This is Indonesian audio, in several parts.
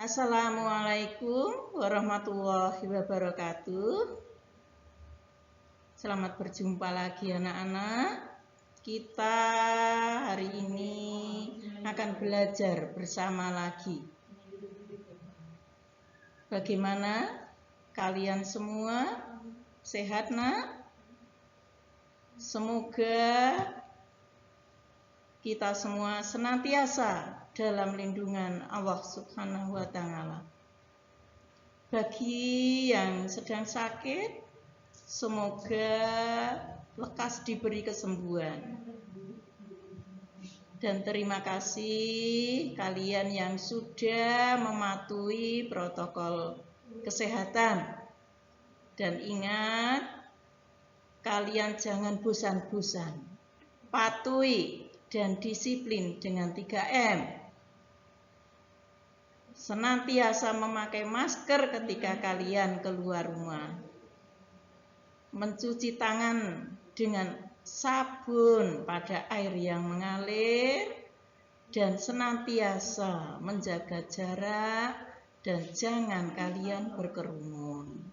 Assalamualaikum warahmatullahi wabarakatuh. Selamat berjumpa lagi anak-anak. Kita hari ini akan belajar bersama lagi. Bagaimana kalian semua? Sehat, nak? Semoga kita semua senantiasa dalam lindungan Allah Subhanahu wa Ta'ala. Bagi yang sedang sakit, semoga lekas diberi kesembuhan. Dan terima kasih kalian yang sudah mematuhi protokol kesehatan. Dan ingat, kalian jangan bosan-bosan. Patuhi dan disiplin dengan 3M. Senantiasa memakai masker ketika kalian keluar rumah. Mencuci tangan dengan sabun pada air yang mengalir. Dan senantiasa menjaga jarak dan jangan kalian berkerumun.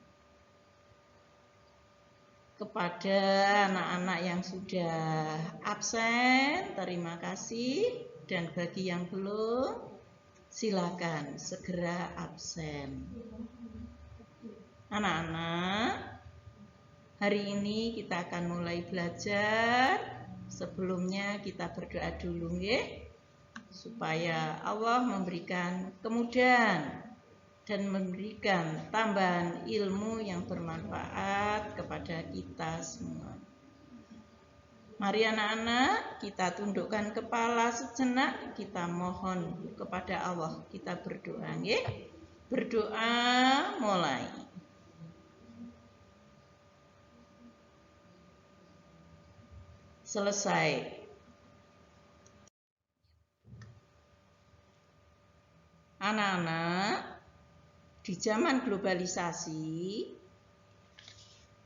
Kepada anak-anak yang sudah absen, terima kasih. Dan bagi yang belum, silakan segera absen. Anak-anak, hari ini kita akan mulai belajar. Sebelumnya kita berdoa dulu ya, supaya Allah memberikan kemudahan dan memberikan tambahan ilmu yang bermanfaat kepada kita semua. Mari anak-anak, kita tundukkan kepala sejenak, kita mohon kepada Allah, kita berdoa ya. Berdoa mulai. Selesai. Anak-anak, di zaman globalisasi,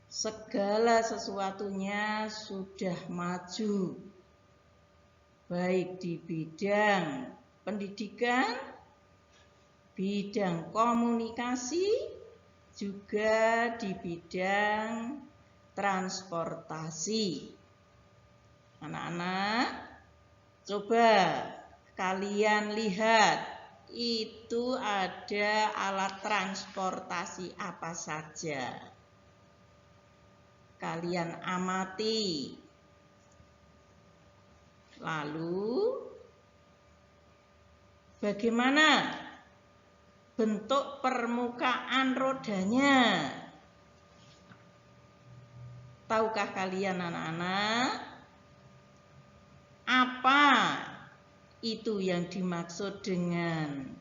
segala sesuatunya sudah maju, baik di bidang pendidikan, bidang komunikasi, juga di bidang transportasi. Anak-anak, coba kalian lihat, itu ada alat transportasi apa saja. Kalian amati. Lalu, bagaimana bentuk permukaan rodanya? Tahukah kalian anak-anak? Apa itu yang dimaksud dengan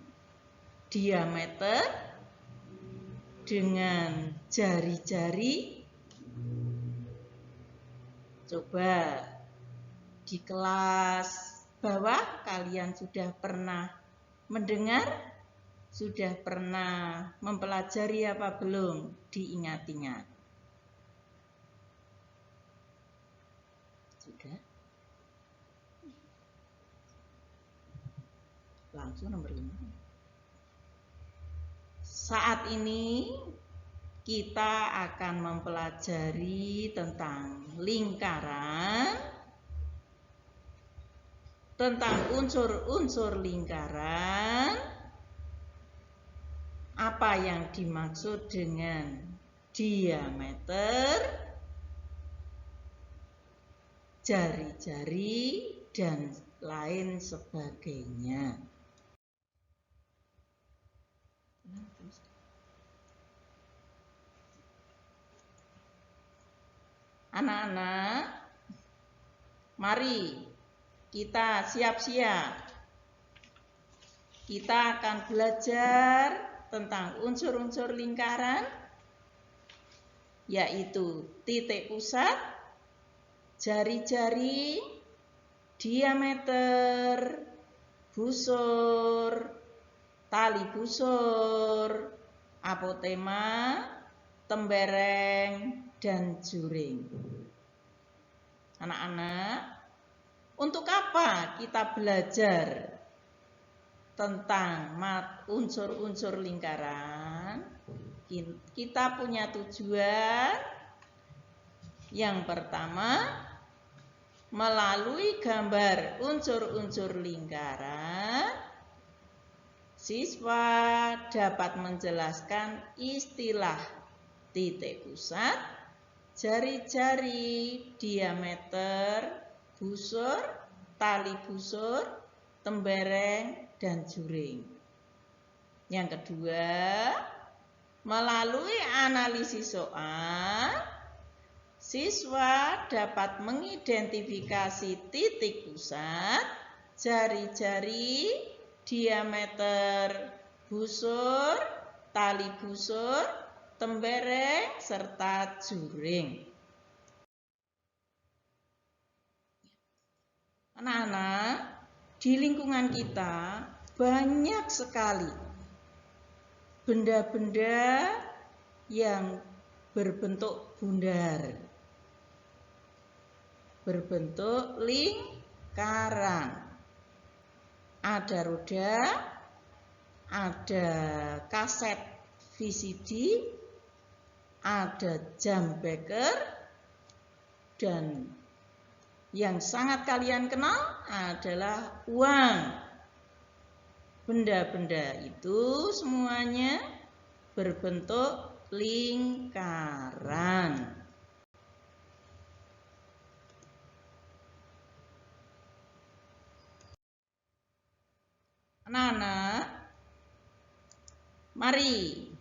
diameter, dengan jari-jari? Coba di kelas bawah kalian sudah pernah mendengar, sudah pernah mempelajari apa belum? Diingat-ingat. Sudah? Langsung nomor 5. Saat ini kita akan mempelajari tentang lingkaran, tentang unsur-unsur lingkaran, apa yang dimaksud dengan diameter, jari-jari, dan lain sebagainya. Anak-anak, mari kita siap-siap. Kita akan belajar tentang unsur-unsur lingkaran, yaitu titik pusat, jari-jari, diameter, busur, tali busur, apotema, tembereng, dan juring. Anak-anak, untuk apa kita belajar tentang unsur-unsur lingkaran, kita punya tujuan. Yang pertama, melalui gambar unsur-unsur lingkaran, siswa dapat menjelaskan istilah titik pusat, jari-jari, diameter, busur, tali busur, tembereng, dan juring. Yang kedua, melalui analisis soal, siswa dapat mengidentifikasi titik pusat, jari-jari, diameter busur, tali busur, tembereng, serta juring. Anak-anak, di lingkungan kita banyak sekali benda-benda yang berbentuk bundar, berbentuk lingkaran. Ada roda, ada kaset VCD, ada jam beker, dan yang sangat kalian kenal adalah uang. Benda-benda itu semuanya berbentuk lingkaran. Anak-anak, mari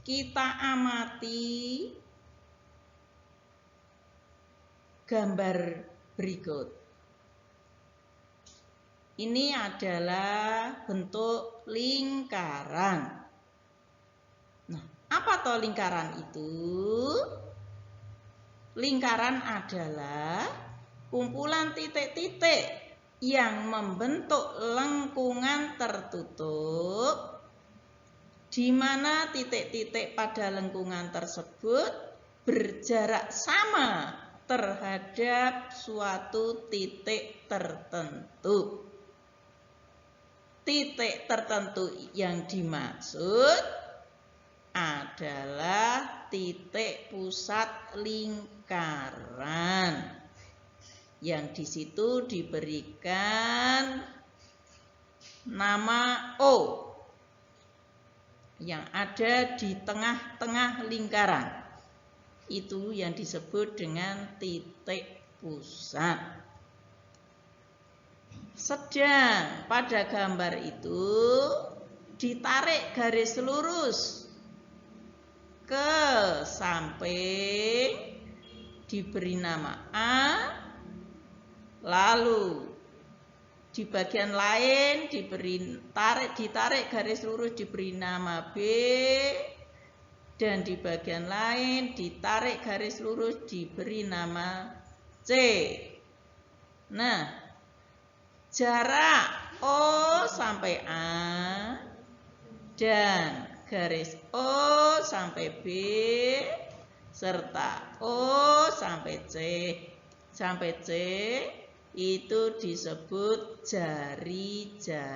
kita amati gambar berikut. Ini adalah bentuk lingkaran. Nah, apa toh lingkaran itu? Lingkaran adalah kumpulan titik-titik yang membentuk lengkungan tertutup, di mana titik-titik pada lengkungan tersebut berjarak sama terhadap suatu titik tertentu. Titik tertentu yang dimaksud adalah titik pusat lingkaran, yang di situ diberikan nama O yang ada di tengah-tengah lingkaran. Itu yang disebut dengan titik pusat. Sedang pada gambar itu ditarik garis lurus ke samping, diberi nama A, lalu di bagian lain ditarik garis lurus diberi nama B, dan di bagian lain ditarik garis lurus diberi nama C. Nah, jarak O sampai A dan garis O sampai B serta O sampai C itu disebut jari-jari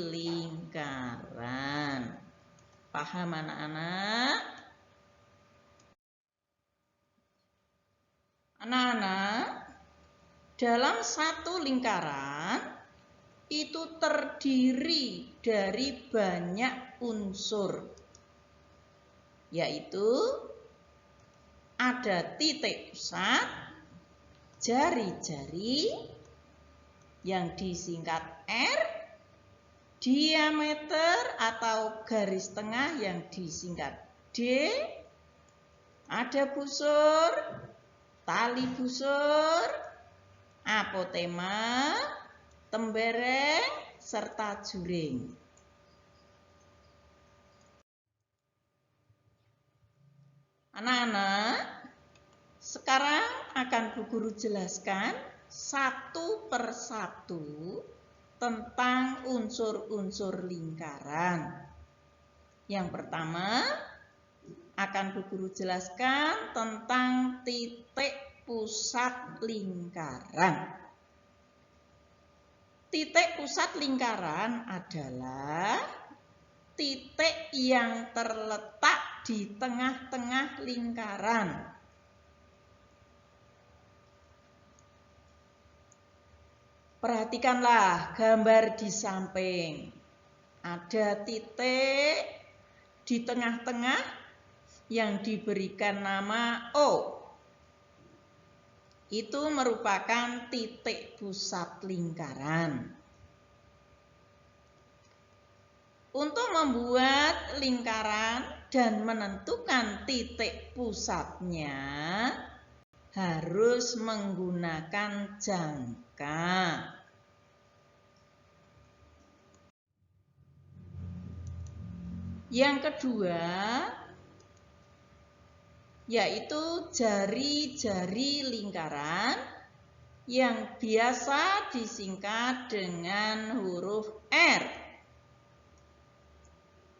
lingkaran. Paham anak-anak? Anak-anak, dalam satu lingkaran itu terdiri dari banyak unsur, yaitu ada titik pusat, jari-jari yang disingkat R, diameter atau garis tengah yang disingkat D, ada busur, tali busur, apotema, tembereng, serta juring. Anak-anak, sekarang akan Bu Guru jelaskan satu persatu tentang unsur-unsur lingkaran. Yang pertama, akan Bu Guru jelaskan tentang titik pusat lingkaran. titik pusat lingkaran adalah titik yang terletak di tengah-tengah lingkaran. Perhatikanlah gambar di samping. Ada titik di tengah-tengah yang diberikan nama O. Itu merupakan titik pusat lingkaran. Untuk membuat lingkaran dan menentukan titik pusatnya harus menggunakan jangka. Yang kedua, yaitu jari-jari lingkaran yang biasa disingkat dengan huruf R.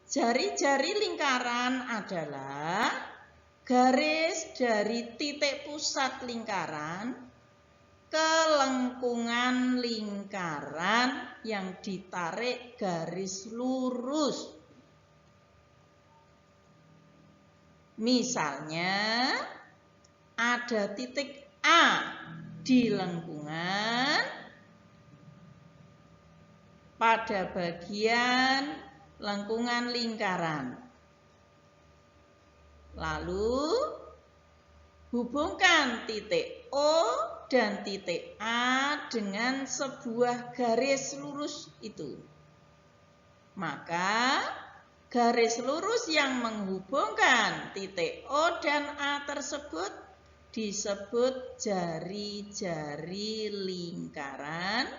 Jari-jari lingkaran adalah garis dari titik pusat lingkaran ke lengkungan lingkaran yang ditarik garis lurus. Misalnya, ada titik A di lengkungan pada bagian lengkungan lingkaran. Lalu, hubungkan titik O dan titik A dengan sebuah garis lurus itu. Maka, garis lurus yang menghubungkan titik O dan A tersebut disebut jari-jari lingkaran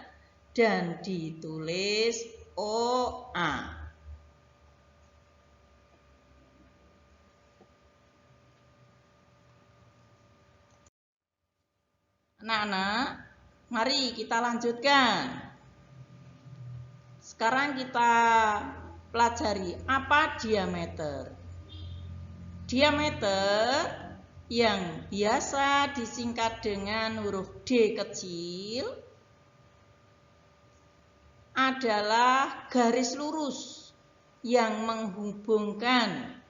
dan ditulis OA. Anak-anak, mari kita lanjutkan. Sekarang kita pelajari apa diameter. Diameter yang biasa disingkat dengan huruf D kecil adalah garis lurus yang menghubungkan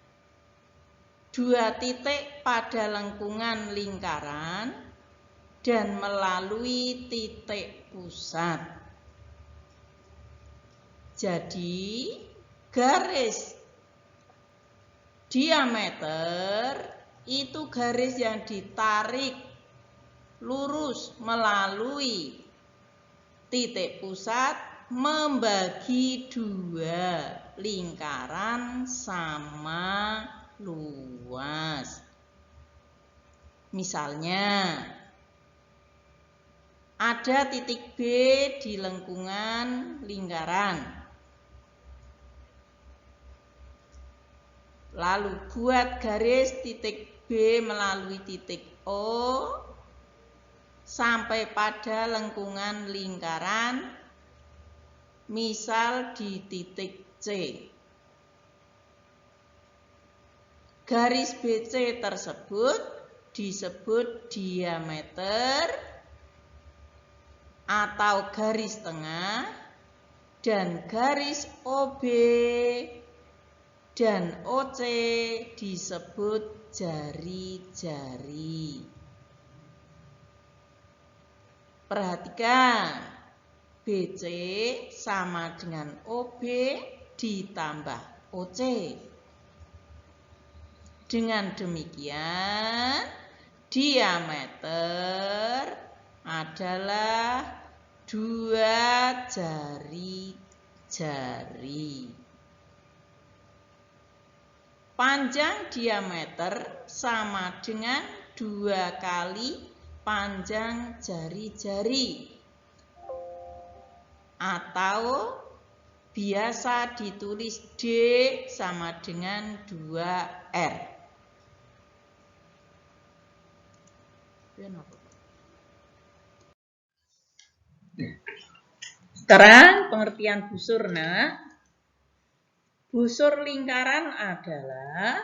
dua titik pada lengkungan lingkaran dan melalui titik pusat. Jadi, garis diameter itu garis yang ditarik lurus melalui titik pusat membagi dua lingkaran sama luas. Misalnya, ada titik B di lengkungan lingkaran. Lalu buat garis titik B melalui titik O sampai pada lengkungan lingkaran, misal di titik C. Garis BC tersebut disebut diameter atau garis tengah, dan garis OB dan OC disebut jari-jari. Perhatikan, BC sama dengan OB ditambah OC. Dengan demikian, diameter adalah dua jari-jari. Panjang diameter sama dengan 2 kali panjang jari-jari, atau biasa ditulis D sama dengan 2R. Sekarang pengertian busur, nak. Busur lingkaran adalah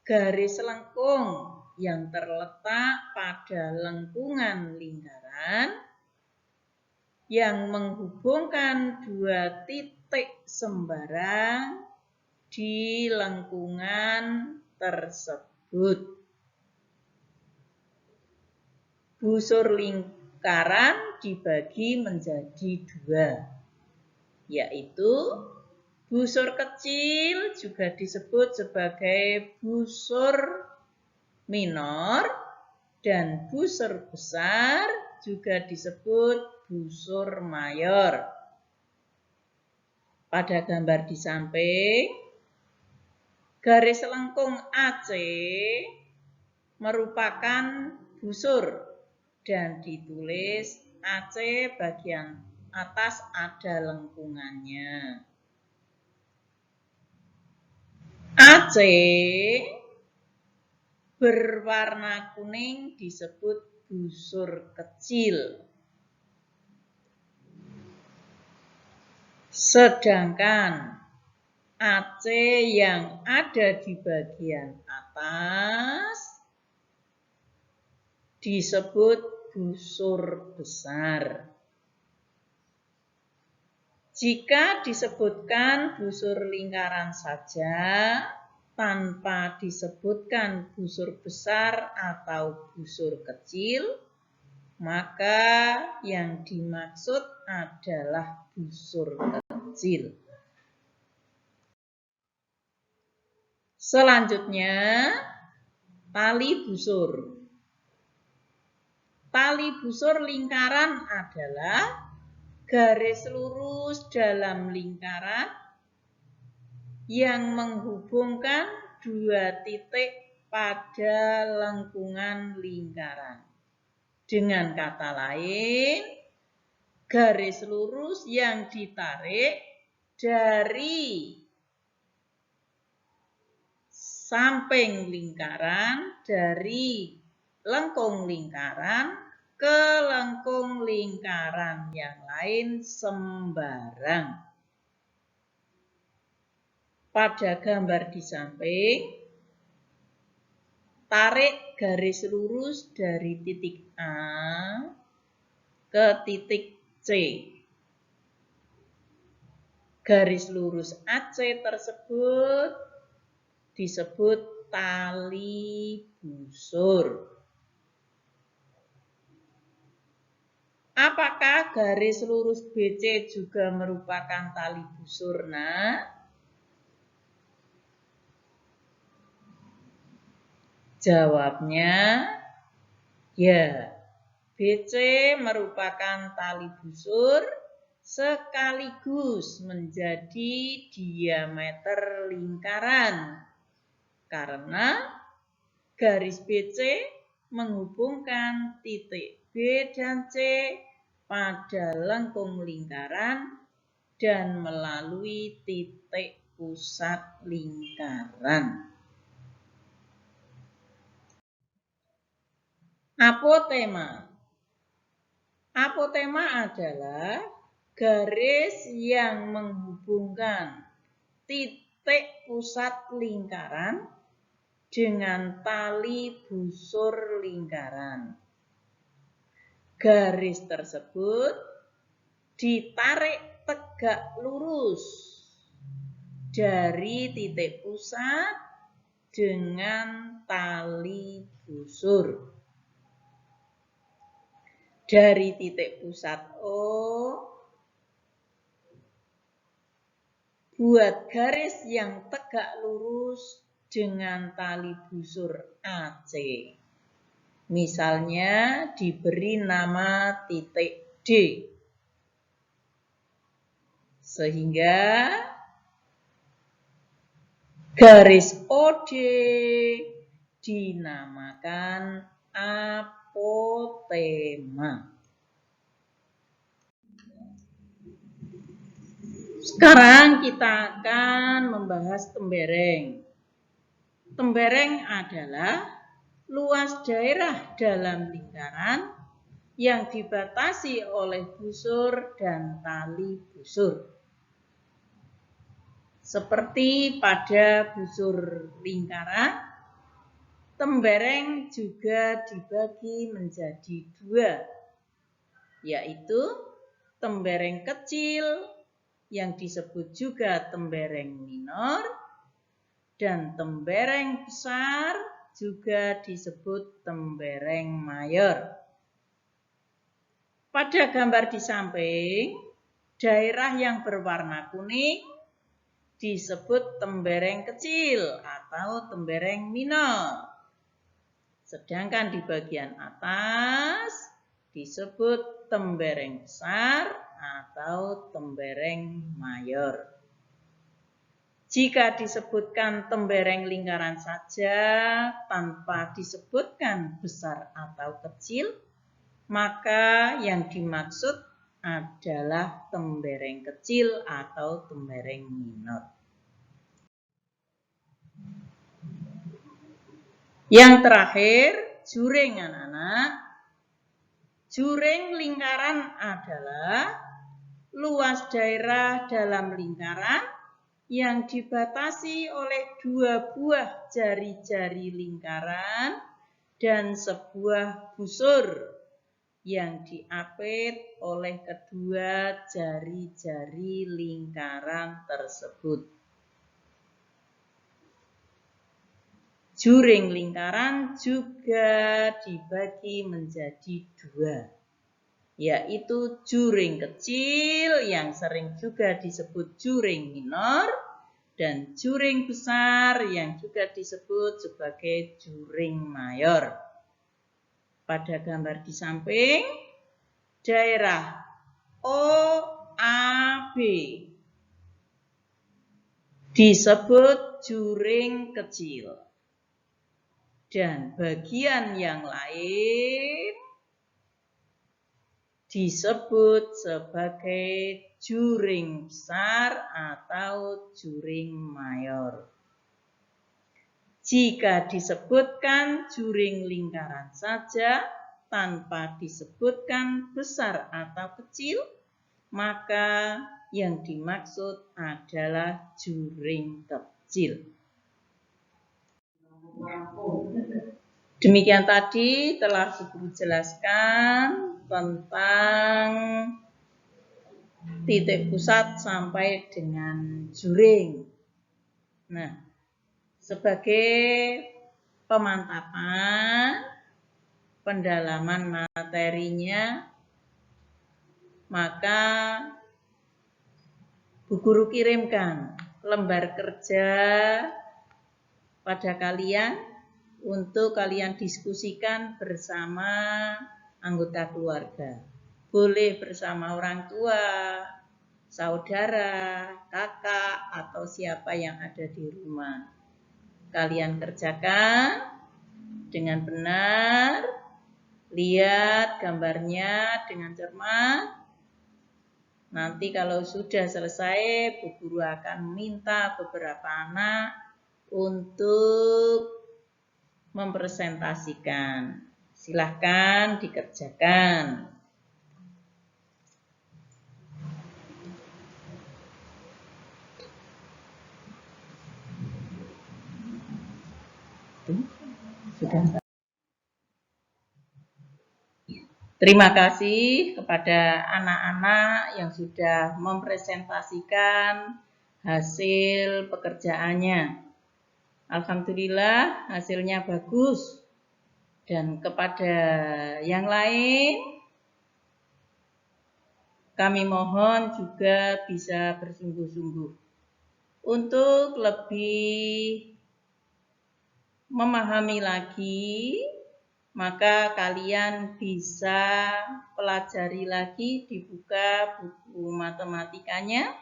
garis lengkung yang terletak pada lengkungan lingkaran yang menghubungkan dua titik sembarang di lengkungan tersebut. Busur lingkaran dibagi menjadi dua, yaitu busur kecil juga disebut sebagai busur minor dan busur besar juga disebut busur mayor. Pada gambar di samping, garis lengkung AC merupakan busur dan ditulis AC bagian atas ada lengkungannya. AC berwarna kuning disebut busur kecil. Sedangkan AC yang ada di bagian atas disebut busur besar. Jika disebutkan busur lingkaran saja, tanpa disebutkan busur besar atau busur kecil, maka yang dimaksud adalah busur kecil. Selanjutnya, tali busur. Tali busur lingkaran adalah garis lurus dalam lingkaran yang menghubungkan dua titik pada lengkungan lingkaran. Dengan kata lain, garis lurus yang ditarik dari samping lingkaran, dari lengkung lingkaran ke lengkung lingkaran yang lain sembarang. Pada gambar di samping, tarik garis lurus dari titik A ke titik C. Garis lurus AC tersebut disebut tali busur. Apakah garis lurus BC juga merupakan tali busur, Nak? Jawabnya, ya. BC merupakan tali busur sekaligus menjadi diameter lingkaran. Karena garis BC menghubungkan titik B dan C pada lengkung lingkaran dan melalui titik pusat lingkaran. Apotema. Apotema adalah garis yang menghubungkan titik pusat lingkaran dengan tali busur lingkaran. Garis tersebut ditarik tegak lurus dari titik pusat dengan tali busur. Dari titik pusat O, buat garis yang tegak lurus dengan tali busur AC. Misalnya diberi nama titik D. Sehingga garis OD dinamakan apotema. Sekarang kita akan membahas tembereng. Tembereng adalah luas daerah dalam lingkaran yang dibatasi oleh busur dan tali busur. Seperti pada busur lingkaran, tembereng juga dibagi menjadi dua, yaitu tembereng kecil yang disebut juga tembereng minor, dan tembereng besar juga disebut tembereng mayor. Pada gambar di samping, daerah yang berwarna kuning disebut tembereng kecil atau tembereng minor. Sedangkan di bagian atas disebut tembereng besar atau tembereng mayor. Jika disebutkan tembereng lingkaran saja tanpa disebutkan besar atau kecil, maka yang dimaksud adalah tembereng kecil atau tembereng minor. Yang terakhir, juring anak-anak. Juring lingkaran adalah luas daerah dalam lingkaran yang dibatasi oleh dua buah jari-jari lingkaran dan sebuah busur yang diapit oleh kedua jari-jari lingkaran tersebut. Juring lingkaran juga dibagi menjadi dua, yaitu juring kecil yang sering juga disebut juring minor dan juring besar yang juga disebut sebagai juring mayor. Pada gambar di samping, daerah OAB disebut juring kecil. Dan bagian yang lain disebut sebagai juring besar atau juring mayor. Jika disebutkan juring lingkaran saja tanpa disebutkan besar atau kecil, maka yang dimaksud adalah juring kecil. Demikian tadi telah Guru jelaskan tentang titik pusat sampai dengan juring. Nah, sebagai pemantapan pendalaman materinya, maka Bu Guru kirimkan lembar kerja pada kalian untuk kalian diskusikan bersama anggota keluarga. Boleh bersama orang tua, saudara, kakak, atau siapa yang ada di rumah. Kalian kerjakan dengan benar, lihat gambarnya dengan cermat. Nanti kalau sudah selesai, Bu Guru akan minta beberapa anak untuk mempresentasikan. Silahkan dikerjakan. Sudah. Terima kasih kepada anak-anak yang sudah mempresentasikan hasil pekerjaannya. Alhamdulillah hasilnya bagus. Dan kepada yang lain, kami mohon juga bisa bersungguh-sungguh untuk lebih memahami lagi, maka kalian bisa pelajari lagi, dibuka buku matematikanya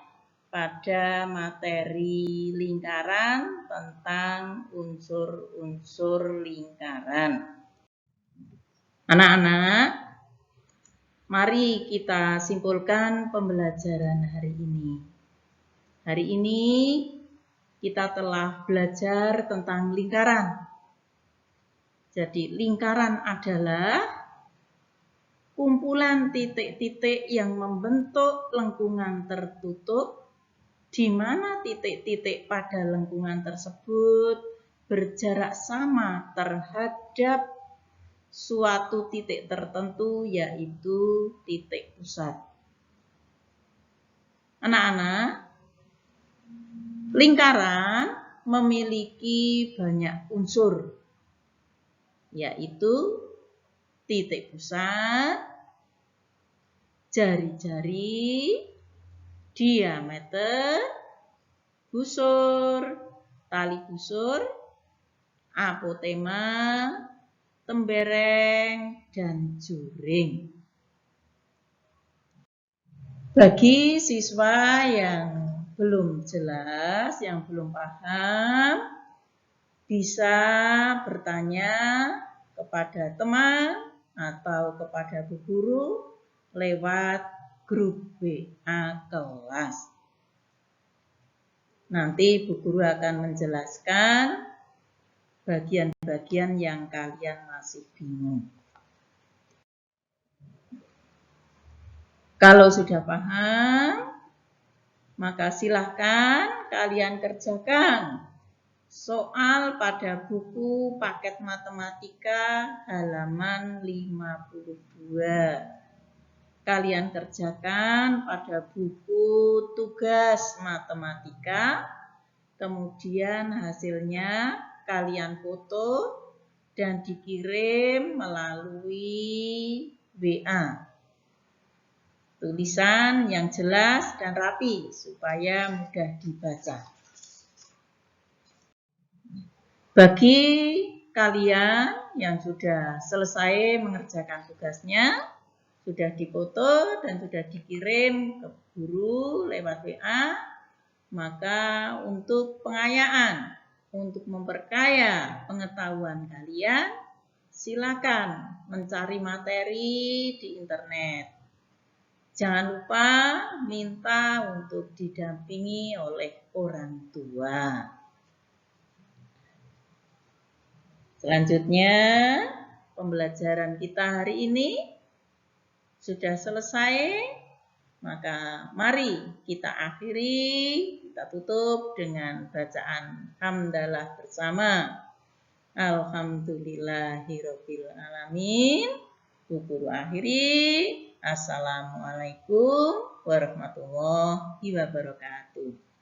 pada materi lingkaran tentang unsur-unsur lingkaran. Anak-anak, mari kita simpulkan pembelajaran hari ini. Hari ini kita telah belajar tentang lingkaran. Jadi lingkaran adalah kumpulan titik-titik yang membentuk lengkungan tertutup, di mana titik-titik pada lengkungan tersebut berjarak sama terhadap suatu titik tertentu, yaitu titik pusat. Anak-anak, lingkaran memiliki banyak unsur, yaitu titik pusat, jari-jari, diameter, busur, tali busur, apotema, tembereng, dan juring. Bagi siswa yang belum jelas, yang belum paham, bisa bertanya kepada teman atau kepada bu guru lewat grup WA kelas. Nanti bu guru akan menjelaskan bagian-bagian yang kalian masih bingung. Kalau sudah paham, maka silahkan kalian kerjakan soal pada buku paket matematika halaman 52. Kalian kerjakan pada buku tugas matematika, kemudian hasilnya kalian foto dan dikirim melalui WA. Tulisan yang jelas dan rapi supaya mudah dibaca. Bagi kalian yang sudah selesai mengerjakan tugasnya, sudah difoto dan sudah dikirim ke guru lewat WA, maka untuk pengayaan, untuk memperkaya pengetahuan kalian, silakan mencari materi di internet. Jangan lupa minta untuk didampingi oleh orang tua. Selanjutnya, pembelajaran kita hari ini sudah selesai. Maka mari kita akhiri, kita tutup dengan bacaan hamdalah bersama. Alhamdulillahirabbil alamin. Bu guru akhiri. Assalamualaikum warahmatullahi wabarakatuh.